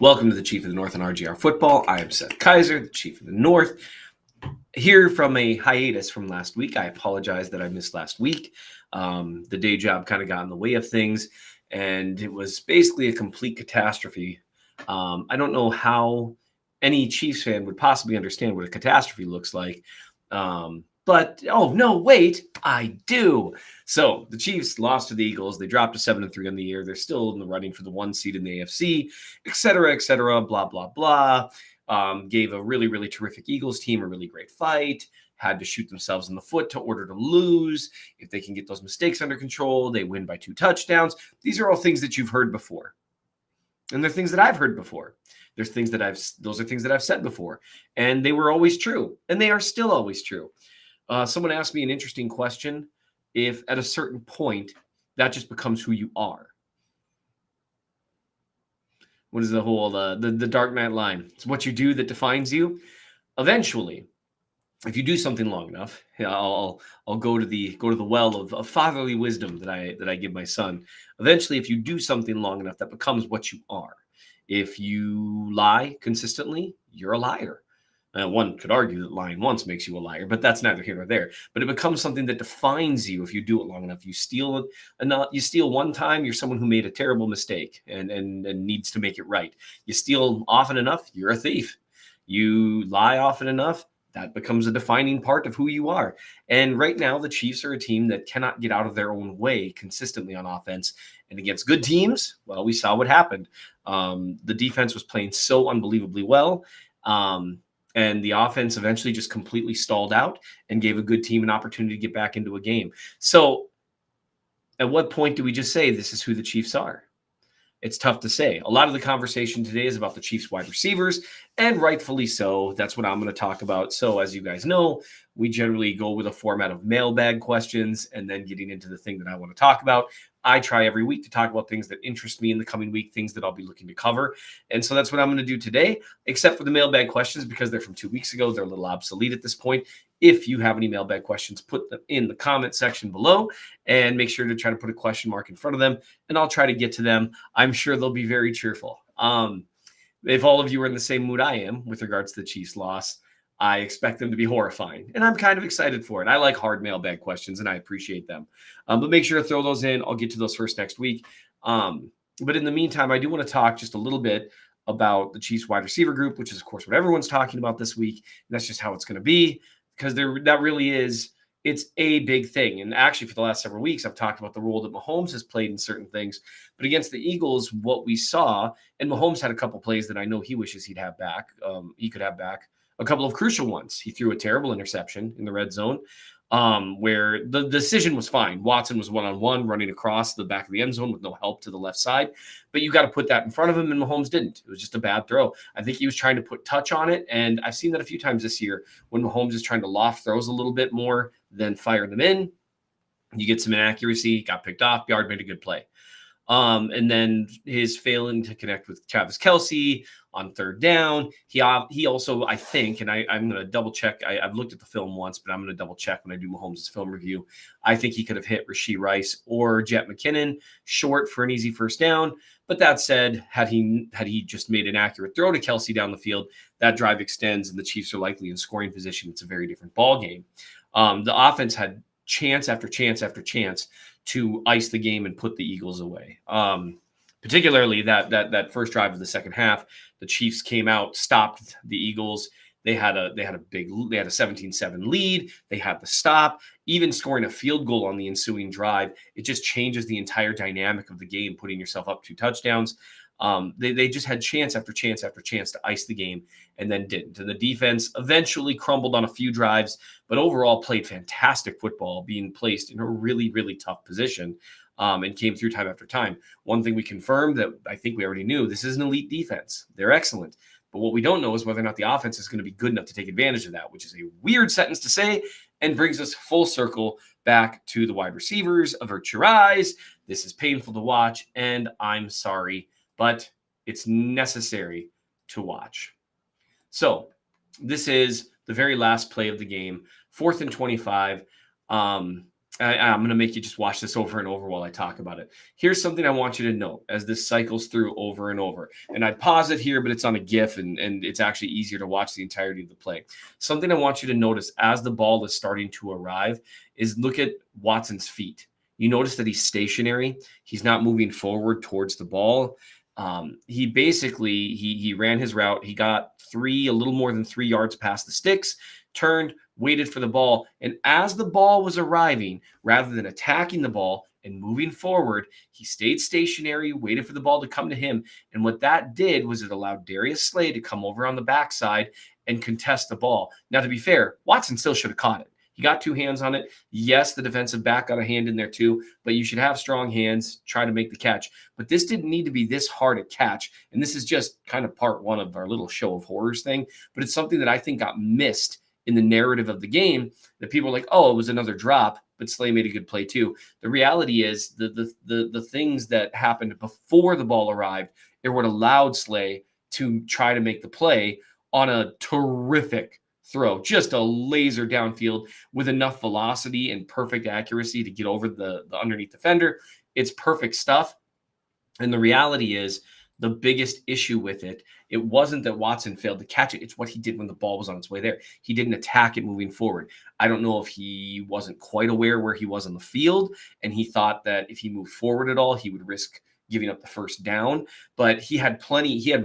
Welcome to the Chief of the North on RGR Football. I am Seth Kaiser, the Chief of the North. Here from a hiatus from last week. I apologize that I missed last week. The day job kind of got in the way of things, and it was basically a complete catastrophe. I don't know how any Chiefs fan would possibly understand what a catastrophe looks like. But, oh, no, wait, I do. So the Chiefs lost to the Eagles. They dropped to 7-3 on the year. They're still in the running for the 1 seed in the AFC, et cetera, blah, blah, blah. Gave a really, really terrific Eagles team a really great fight, had to shoot themselves in the foot to order to lose. If they can get those mistakes under control, they win by 2 touchdowns. These are all things that you've heard before. And they're things that I've heard before. Those are things that I've said before. And they were always true. And they are still always true. Someone asked me an interesting question. If at a certain point, that just becomes who you are. What is the whole, the Dark Knight line? It's what you do that defines you. Eventually, if you do something long enough, I'll go to the well of fatherly wisdom that I give my son. Eventually, if you do something long enough, that becomes what you are. If you lie consistently, you're a liar. One could argue that lying once makes you a liar, but that's neither here nor there. But it becomes something that defines you if you do it long enough. You steal one time, you're someone who made a terrible mistake and needs to make it right. You steal often enough, you're a thief. You lie often enough, that becomes a defining part of who you are. And right now, the Chiefs are a team that cannot get out of their own way consistently on offense. And against good teams, well, we saw what happened. The defense was playing so unbelievably well. And the offense eventually just completely stalled out and gave a good team an opportunity to get back into a game. So at what point do we just say this is who the Chiefs are? It's tough to say. A lot of the conversation today is about the Chiefs wide receivers, and rightfully so. That's what I'm going to talk about. So as you guys know, we generally go with a format of mailbag questions and then getting into the thing that I want to talk about. I try every week to talk about things that interest me in the coming week, things that I'll be looking to cover. And so that's what I'm going to do today, except for the mailbag questions, because they're from 2 weeks ago. They're a little obsolete at this point. If you have any mailbag questions, put them in the comment section below and make sure to try to put a question mark in front of them, and I'll try to get to them. I'm sure they'll be very cheerful. If all of you are in the same mood I am with regards to the Chiefs loss, I expect them to be horrifying, and I'm kind of excited for it. I like hard mailbag questions, and I appreciate them. But make sure to throw those in. I'll get to those first next week. But in the meantime, I do want to talk just a little bit about the Chiefs wide receiver group, which is, of course, what everyone's talking about this week. And that's just how it's going to be, because that really is – it's a big thing. And actually, for the last several weeks, I've talked about the role that Mahomes has played in certain things. But against the Eagles, what we saw – and Mahomes had a couple plays that I know he wishes he could have back. A couple of crucial ones. He threw a terrible interception in the red zone where the decision was fine. Watson was one-on-one running across the back of the end zone with no help to the left side. But you got to put that in front of him, and Mahomes didn't. It was just a bad throw. I think he was trying to put touch on it, and I've seen that a few times this year when Mahomes is trying to loft throws a little bit more than fire them in. You get some inaccuracy, got picked off, Yard made a good play. And then his failing to connect with Travis Kelce on third down. He also, I think, and I'm going to double check. I've looked at the film once, but I'm going to double check when I do Mahomes' film review. I think he could have hit Rashee Rice or Jet McKinnon short for an easy first down. But that said, had he just made an accurate throw to Kelce down the field, that drive extends and the Chiefs are likely in scoring position. It's a very different ball game. The offense had chance after chance after chance to ice the game and put the Eagles away. Particularly that first drive of the second half, the Chiefs came out, stopped the Eagles. They had a 17-7 lead. They had the stop, even scoring a field goal on the ensuing drive. It just changes the entire dynamic of the game, putting yourself up 2 touchdowns. They just had chance after chance after chance to ice the game and then didn't. And the defense eventually crumbled on a few drives, but overall played fantastic football, being placed in a really, really tough position and came through time after time. One thing we confirmed that I think we already knew, this is an elite defense. They're excellent. But what we don't know is whether or not the offense is going to be good enough to take advantage of that, which is a weird sentence to say and brings us full circle back to the wide receivers. Avert your eyes. This is painful to watch, and I'm sorry, but it's necessary to watch. So this is the very last play of the game, 4th and 25. I'm going to make you just watch this over and over while I talk about it. Here's something I want you to know as this cycles through over and over. And I'd pause it here, but it's on a GIF and it's actually easier to watch the entirety of the play. Something I want you to notice as the ball is starting to arrive is look at Watson's feet. You notice that he's stationary. He's not moving forward towards the ball. He basically, he ran his route. He got a little more than 3 yards past the sticks, turned, waited for the ball. And as the ball was arriving, rather than attacking the ball and moving forward, he stayed stationary, waited for the ball to come to him. And what that did was it allowed Darius Slay to come over on the backside and contest the ball. Now, to be fair, Watson still should have caught it. He got 2 hands on it. Yes, the defensive back got a hand in there too, but you should have strong hands, try to make the catch. But this didn't need to be this hard a catch. And this is just kind of part one of our little show of horrors thing. But it's something that I think got missed in the narrative of the game, that people are like, oh, it was another drop, but Slay made a good play too. The reality is the things that happened before the ball arrived, it would allowed Slay to try to make the play on a terrific throw, just a laser downfield with enough velocity and perfect accuracy to get over the underneath defender. It's perfect stuff. And the reality is, the biggest issue with it wasn't that Watson failed to catch it. It's what he did when the ball was on its way there. He didn't attack it moving forward. I don't know if he wasn't quite aware where he was on the field, and he thought that if he moved forward at all, he would risk giving up the first down. But he had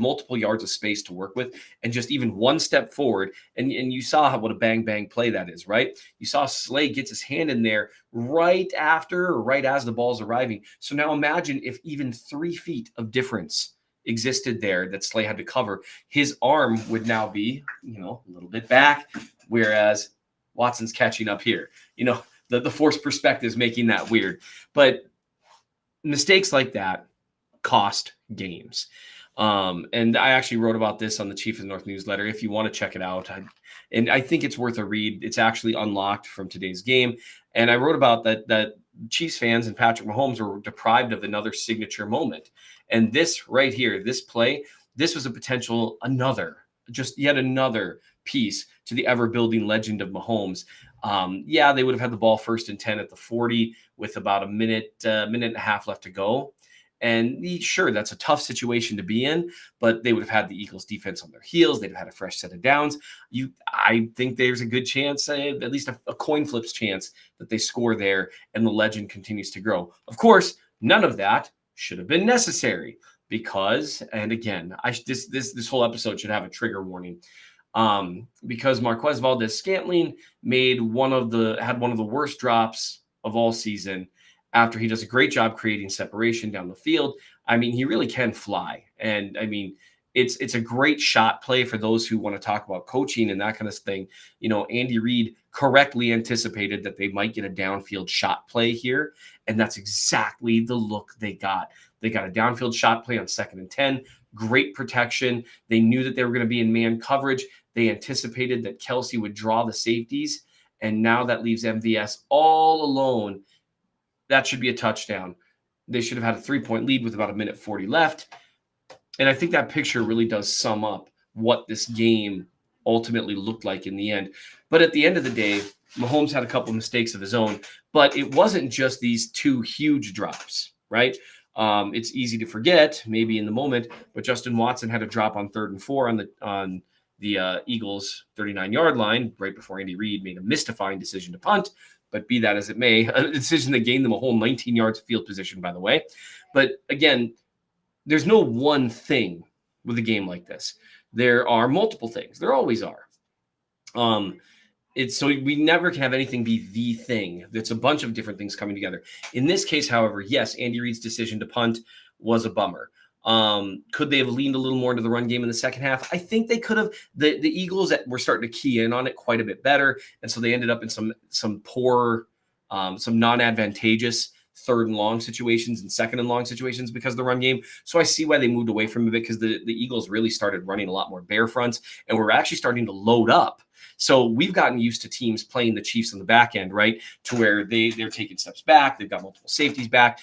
multiple yards of space to work with, and just even one step forward. And you saw what a bang play that is, right? You saw Slay gets his hand in there right after or right as the ball's arriving. So now imagine if even 3 feet of difference existed there that Slay had to cover. His arm would now be, a little bit back, whereas Watson's catching up here. The forced perspective is making that weird. But mistakes like that cost games. And I actually wrote about this on the Chief of the North newsletter. If you want to check it out, and I think it's worth a read. It's actually unlocked from today's game. And I wrote about that Chiefs fans and Patrick Mahomes were deprived of another signature moment. And this right here, this play, this was a potential yet another piece to the ever-building legend of Mahomes. They would have had the ball 1st and 10 at the 40 with about a minute and a half left to go. And sure, that's a tough situation to be in, but they would have had the Eagles defense on their heels. They'd have had a fresh set of downs. I think there's a good chance, at least a coin flips chance, that they score there and the legend continues to grow. Of course, none of that should have been necessary because, and again, this whole episode should have a trigger warning. Because Marquez Valdes-Scantling had one of the worst drops of all season after he does a great job creating separation down the field. I mean, he really can fly. And I mean, it's a great shot play for those who want to talk about coaching and that kind of thing. Andy Reid correctly anticipated that they might get a downfield shot play here. And that's exactly the look they got. They got a downfield shot play on 2nd and 10, great protection. They knew that they were going to be in man coverage. They anticipated that Kelsey would draw the safeties. And now that leaves MVS all alone. That should be a touchdown. They should have had a 3-point lead with about a minute 40 left. And I think that picture really does sum up what this game ultimately looked like in the end. But at the end of the day, Mahomes had a couple of mistakes of his own, but it wasn't just these 2 huge drops, right? It's easy to forget maybe in the moment, but Justin Watson had a drop on 3rd and 4 on the Eagles 39-yard line right before Andy Reid made a mystifying decision to punt. But be that as it may, a decision that gained them a whole 19 yards of field position, by the way. But again, there's no one thing with a game like this. There are multiple things. There always are. So we never can have anything be the thing. It's a bunch of different things coming together. In this case, however, yes, Andy Reid's decision to punt was a bummer. Could they have leaned a little more into the run game in the second half? I think they could have. The Eagles were starting to key in on it quite a bit better, and so they ended up in some poor, some non-advantageous 3rd and long situations and 2nd and long situations because of the run game. So I see why they moved away from it because the Eagles really started running a lot more bare fronts, and we're actually starting to load up. So we've gotten used to teams playing the Chiefs on the back end, right, to where they're taking steps back. They've got multiple safeties back.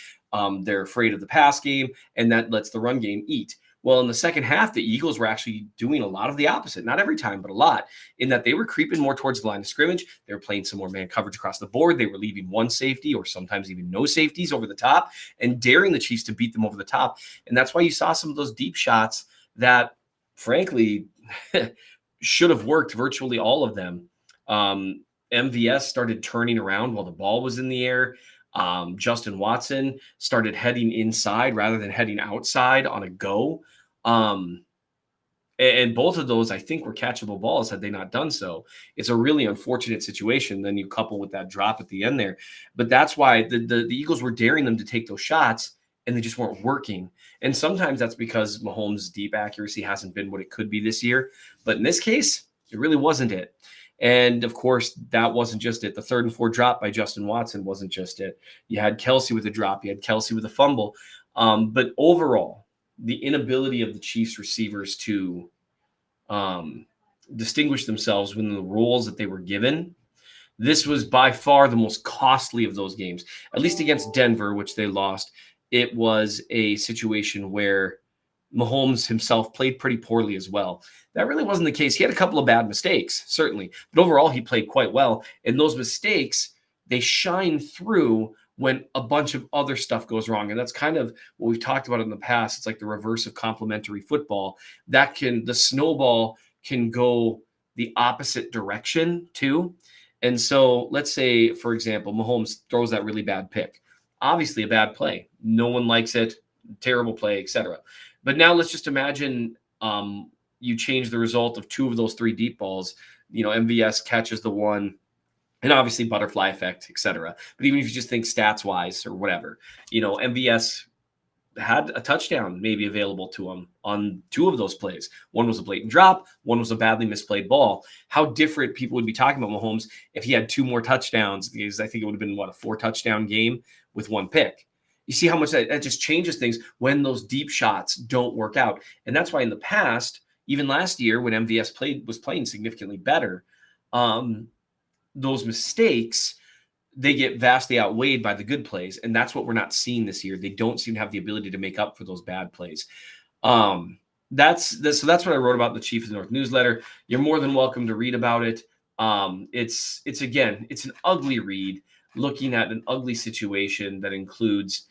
They're afraid of the pass game, and that lets the run game eat. Well, in the second half, the Eagles were actually doing a lot of the opposite. Not every time, but a lot, in that they were creeping more towards the line of scrimmage. They were playing some more man coverage across the board. They were leaving one safety or sometimes even no safeties over the top and daring the Chiefs to beat them over the top. And that's why you saw some of those deep shots that, frankly, should have worked, virtually all of them. MVS started turning around while the ball was in the air. Justin Watson started heading inside rather than heading outside on a go. And both of those, I think, were catchable balls had they not done so. It's a really unfortunate situation. Then you couple with that drop at the end there. But that's why the Eagles were daring them to take those shots, and they just weren't working. And sometimes that's because Mahomes' deep accuracy hasn't been what it could be this year. But in this case, it really wasn't it. And of course, that wasn't just it. The 3rd and 4 drop by Justin Watson wasn't just it. You had Kelsey with a drop. You had Kelsey with a fumble. But overall, the inability of the Chiefs receivers to distinguish themselves within the roles that they were given, this was by far the most costly of those games. At least against Denver, which they lost, it was a situation where Mahomes himself played pretty poorly as well. That really wasn't the case. He had a couple of bad mistakes, certainly, but overall he played quite well. And those mistakes, they shine through when a bunch of other stuff goes wrong. And that's kind of what we've talked about in the past. It's like the reverse of complementary football. The snowball can go the opposite direction too. And so let's say, for example, Mahomes throws that really bad pick. Obviously a bad play. No one likes it. Terrible play, etc. But now let's just imagine you change the result of 2 of those 3 deep balls. MVS catches the one, and obviously butterfly effect, etc. But even if you just think stats wise or whatever, MVS had a touchdown maybe available to him on 2 of those plays. One was a blatant drop. One was a badly misplayed ball. How different people would be talking about Mahomes if he had 2 more touchdowns, because I think it would have been, a 4-touchdown game with 1 pick. You see how much that just changes things when those deep shots don't work out. And that's why in the past, even last year when MVS was playing significantly better, those mistakes, they get vastly outweighed by the good plays. And that's what we're not seeing this year. They don't seem to have the ability to make up for those bad plays. That's what I wrote about the Chiefs of the North newsletter. You're more than welcome to read about it. It's an ugly read, looking at an ugly situation that includes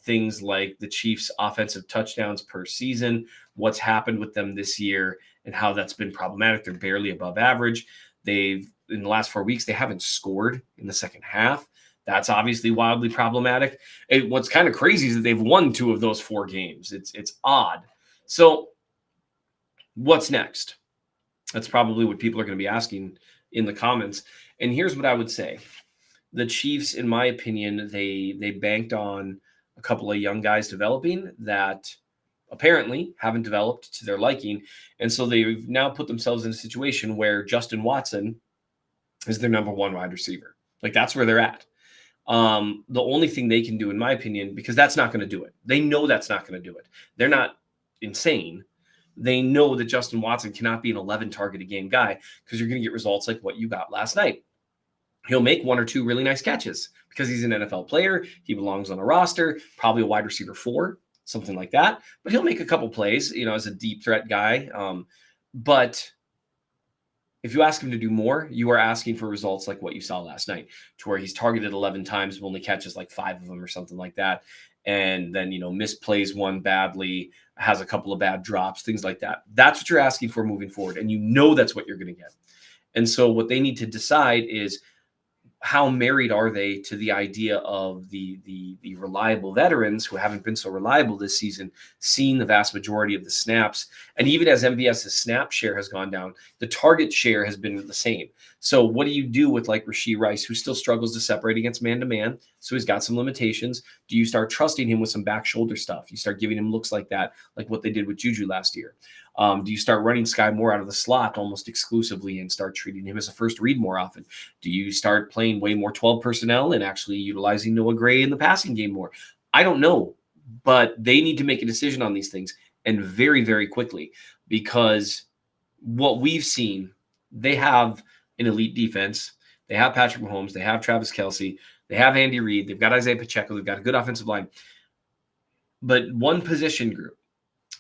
things like the Chiefs' offensive touchdowns per season, what's happened with them this year, and how that's been problematic. They're barely above average. In the last 4 weeks, they haven't scored in the second half. That's obviously wildly problematic. What's kind of crazy is that they've won 2 of those 4 games. It's odd. So what's next? That's probably what people are going to be asking in the comments. And here's what I would say. The Chiefs, in my opinion, they banked on a couple of young guys developing that apparently haven't developed to their liking. And so they've now put themselves in a situation where Justin Watson is their number 1 wide receiver. Like, that's where they're at. The only thing they can do, in my opinion, because that's not going to do it. They know that's not going to do it. They're not insane. They know that Justin Watson cannot be an 11 target a game guy, because you're going to get results like what you got last night. He'll make 1 or 2 really nice catches because he's an NFL player. He belongs on a roster, probably a wide receiver 4, something like that. But he'll make a couple plays, as a deep threat guy. But if you ask him to do more, you are asking for results like what you saw last night, to where he's targeted 11 times, but only catches like 5 of them or something like that. And then, misplays one badly, has a couple of bad drops, things like that. That's what you're asking for moving forward. And that's what you're going to get. And so what they need to decide is, how married are they to the idea of the reliable veterans who haven't been so reliable this season, seeing the vast majority of the snaps? And even as MVS's snap share has gone down, the target share has been the same. So what do you do with like Rashee Rice, who still struggles to separate against man-to-man? So he's got some limitations. Do you start trusting him with some back shoulder stuff? You start giving him looks like that, like what they did with Juju last year. Do you start running Sky Moore out of the slot almost exclusively and start treating him as a first read more often? Do you start playing way more 12 personnel and actually utilizing Noah Gray in the passing game more? I don't know, but they need to make a decision on these things, and very, very quickly, because what we've seen, they have an elite defense. They have Patrick Mahomes. They have Travis Kelsey. They have Andy Reid. They've got Isaiah Pacheco. They've got a good offensive line. But one position group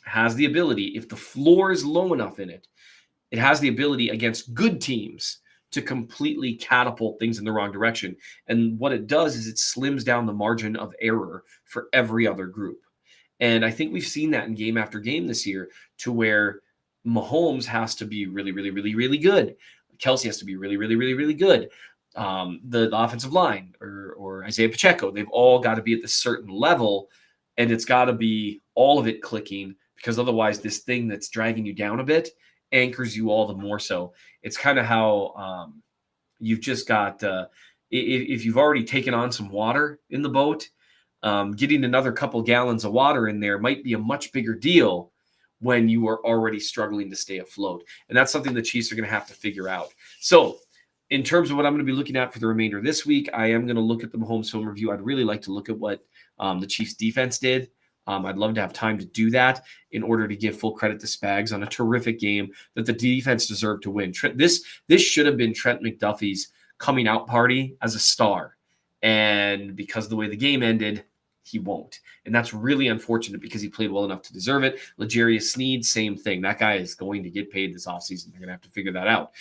has the ability, if the floor is low enough in it, it has the ability against good teams to completely catapult things in the wrong direction. And what it does is it slims down the margin of error for every other group. And I think we've seen that in game after game this year, to where Mahomes has to be really, really, really, really good. Kelsey has to be really, really, really, really good. The offensive line or Isaiah Pacheco, they've all got to be at this certain level, and it's got to be all of it clicking, because otherwise this thing that's dragging you down a bit anchors you all the more so. It's kind of how you've just got if you've already taken on some water in the boat, getting another couple gallons of water in there might be a much bigger deal when you are already struggling to stay afloat. And that's something the Chiefs are going to have to figure out. So in terms of what I'm going to be looking at for the remainder of this week, I am going to look at the Mahomes film review. I'd really like to look at what the Chiefs defense did. I'd love to have time to do that in order to give full credit to Spags on a terrific game that the defense deserved to win. This should have been Trent McDuffie's coming out party as a star. And because of the way the game ended, he won't. And that's really unfortunate, because he played well enough to deserve it. L'Jarius Sneed, same thing. That guy is going to get paid this offseason. They're going to have to figure that out.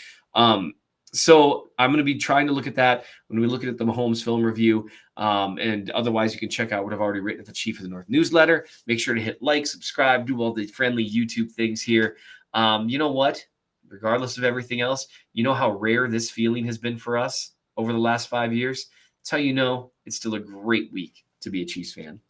So I'm going to be trying to look at that when we look at the Mahomes film review. And otherwise, you can check out what I've already written at the Chief of the North newsletter. Make sure to hit like, subscribe, do all the friendly YouTube things here. You know what? Regardless of everything else, you know how rare this feeling has been for us over the last 5 years? That's how you know it's still a great week to be a Chiefs fan.